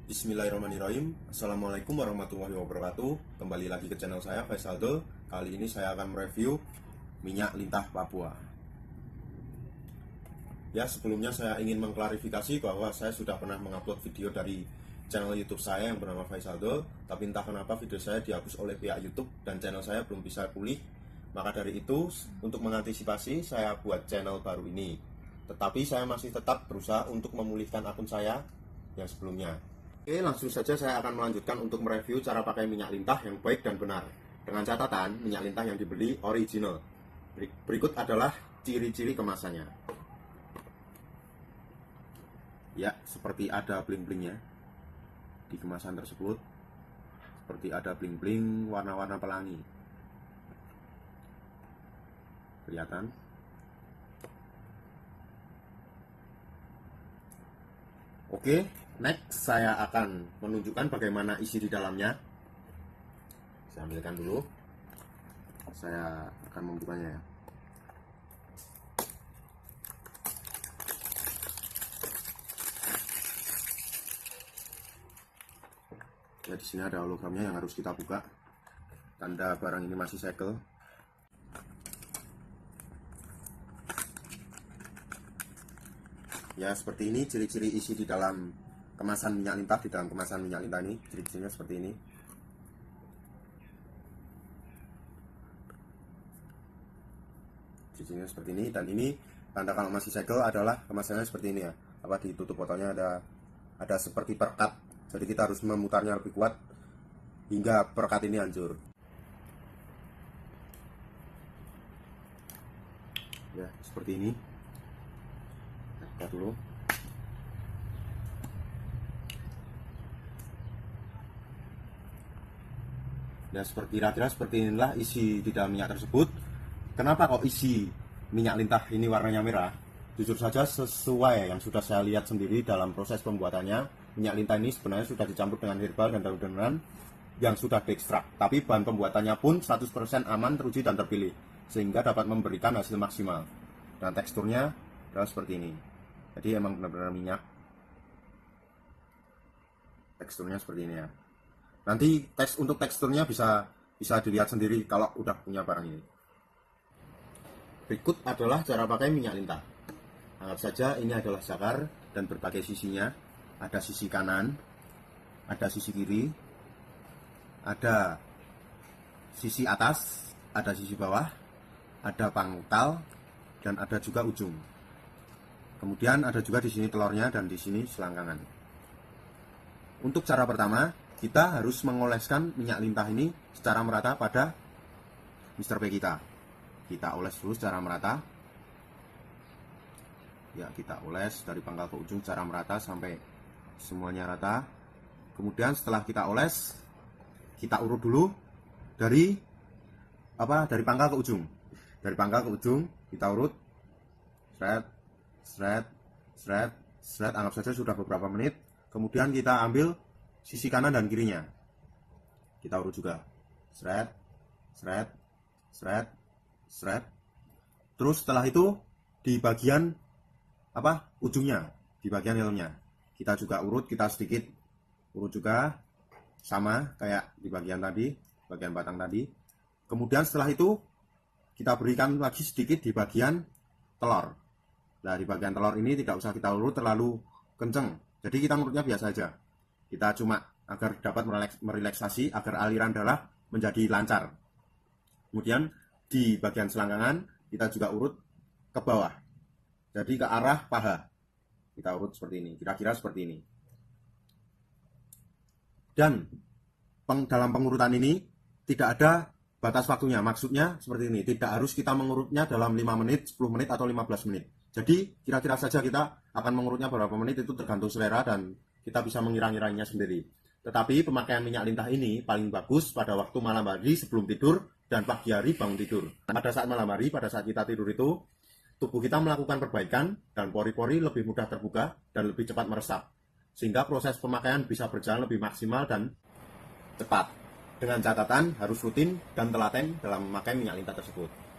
Bismillahirrahmanirrahim. Assalamualaikum warahmatullahi wabarakatuh. Kembali lagi ke channel saya, Faisaldo. Kali ini saya akan mereview minyak lintah Papua. Ya, sebelumnya saya ingin mengklarifikasi bahwa saya sudah pernah mengupload video dari channel YouTube saya yang bernama Faisaldo, tapi entah kenapa video saya dihapus oleh pihak YouTube dan channel saya belum bisa pulih. Maka dari itu, untuk mengantisipasi, saya buat channel baru ini. Tetapi saya masih tetap berusaha untuk memulihkan akun saya yang sebelumnya. Oke, langsung saja saya akan melanjutkan untuk mereview cara pakai minyak lintah yang baik dan benar. Dengan catatan, minyak lintah yang dibeli original. Berikut adalah ciri-ciri kemasannya. Ya, seperti ada bling-blingnya di kemasan tersebut. Seperti ada bling-bling warna-warna pelangi. Kelihatan? Oke, next saya akan menunjukkan bagaimana isi di dalamnya. Saya ambilkan dulu. Saya akan membukanya ya. Ya, di sini ada hologramnya yang harus kita buka. Tanda barang ini masih segel. Ya, seperti ini ciri-ciri isi di dalam kemasan minyak lintah. Di dalam kemasan minyak lintah ini ciri-cirinya seperti ini. Ciri-cirinya seperti ini. Dan ini tanda kalau masih segel adalah kemasannya seperti ini ya. Apa, ditutup botolnya ada seperti perekat. Jadi kita harus memutarnya lebih kuat hingga perekat ini hancur. Ya, seperti ini. Buka dulu. Ya, kira-kira seperti inilah isi di dalam minyak tersebut. Kenapa kok isi minyak lintah ini warnanya merah? Jujur saja, sesuai yang sudah saya lihat sendiri dalam proses pembuatannya, minyak lintah ini sebenarnya sudah dicampur dengan herbal dan daun-daunan yang sudah diekstrak. Tapi bahan pembuatannya pun 100% aman, teruji dan terpilih, sehingga dapat memberikan hasil maksimal. Dan teksturnya adalah seperti ini. Jadi emang benar-benar minyak. Teksturnya seperti ini ya. Nanti untuk teksturnya bisa dilihat sendiri kalau udah punya barang ini. Berikut adalah cara pakai minyak lintah. Anggap saja ini adalah sakar dan berbagai sisinya. Ada sisi kanan, ada sisi kiri, ada sisi atas, ada sisi bawah, ada pangkal, dan ada juga ujung. Kemudian ada juga di sini telurnya dan di sini selangkangan. Untuk cara pertama, kita harus mengoleskan minyak lintah ini secara merata pada Mr. P kita. Kita oles dulu secara merata. Ya, kita oles dari pangkal ke ujung secara merata sampai semuanya rata. Kemudian setelah kita oles, kita urut dulu dari pangkal ke ujung. Dari pangkal ke ujung kita urut. Seret, anggap saja sudah beberapa menit. Kemudian kita ambil sisi kanan dan kirinya. Kita urut juga. Seret. Terus setelah itu di bagian ujungnya, di bagian helmnya, kita juga urut, kita sedikit urut juga sama kayak di bagian tadi, bagian batang tadi. Kemudian setelah itu kita berikan lagi sedikit di bagian telur. Nah, di bagian telur ini tidak usah kita urut terlalu kenceng. Jadi kita ngurutnya biasa aja. Kita cuma agar dapat merelaksasi, agar aliran darah menjadi lancar. Kemudian di bagian selangkangan kita juga urut ke bawah. Jadi ke arah paha. Kita urut seperti ini, kira-kira seperti ini. Dan dalam pengurutan ini tidak ada batas waktunya. Maksudnya seperti ini, tidak harus kita mengurutnya dalam 5 menit, 10 menit, atau 15 menit. Jadi kira-kira saja kita akan mengurutnya berapa menit itu tergantung selera dan kita bisa mengira-ngiranya sendiri. Tetapi pemakaian minyak lintah ini paling bagus pada waktu malam hari sebelum tidur dan pagi hari bangun tidur. Pada saat malam hari, pada saat kita tidur itu, tubuh kita melakukan perbaikan dan pori-pori lebih mudah terbuka dan lebih cepat meresap. Sehingga proses pemakaian bisa berjalan lebih maksimal dan cepat. Dengan catatan harus rutin dan telaten dalam memakai minyak lintah tersebut.